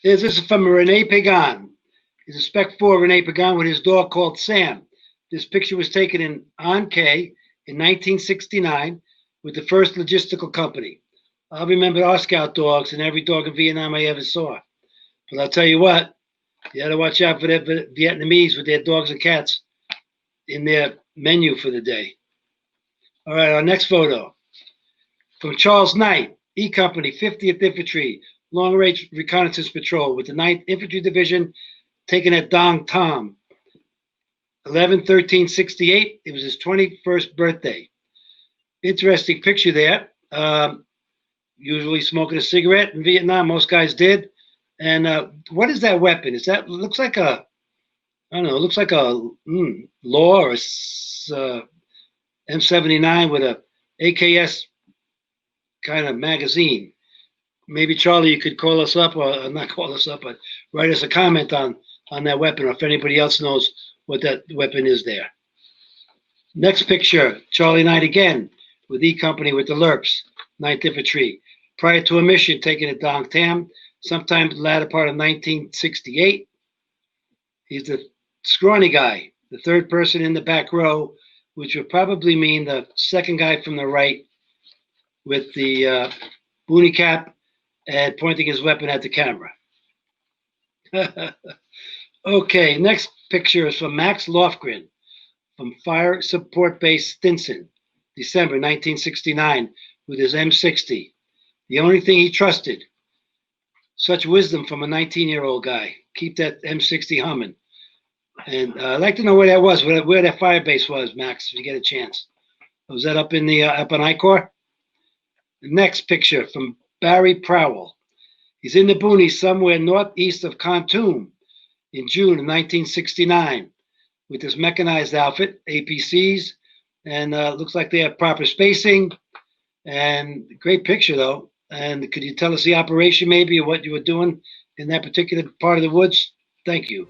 This is from Rene Pagan. He's a Spec 4 Rene Pagan with his dog called Sam. This picture was taken in An Khê in 1969 with the first logistical company. I remember our scout dogs and every dog in Vietnam I ever saw. But I'll tell you what, you got to watch out for the Vietnamese with their dogs and cats in their menu for the day. All right, our next photo. From Charles Knight, E Company, 50th Infantry, Long Range Reconnaissance Patrol with the 9th Infantry Division taken at Dong Tom. 11/13/68. It was his 21st birthday. Interesting picture there. Usually smoking a cigarette in Vietnam. Most guys did. And what is that weapon? Is that looks like a? I don't know. It looks like a Law or M79 with a AKS kind of magazine. Maybe Charlie, you could call us up, or not call us up, but write us a comment on that weapon, or if anybody else knows what that weapon is there. Next picture, Charlie Knight again with E Company with the Lerps, 9th Infantry. Prior to a mission taken at Dong Tam, sometime the latter part of 1968. He's the scrawny guy, the third person in the back row, which would probably mean the second guy from the right with the boonie cap and pointing his weapon at the camera. Okay, next picture is from Max Lofgren from Fire Support Base Stinson, December 1969, with his M60. The only thing he trusted. Such wisdom from a 19-year-old guy. Keep that M60 humming. And I'd like to know where that was, where that fire base was, Max, if you get a chance. Was that up in the up on I-Corps? The next picture from Barry Prowell. He's in the boonies somewhere northeast of Khartoum in June of 1969 with his mechanized outfit, APCs, and looks like they have proper spacing. And great picture, though. And could you tell us the operation maybe, or what you were doing in that particular part of the woods? Thank you.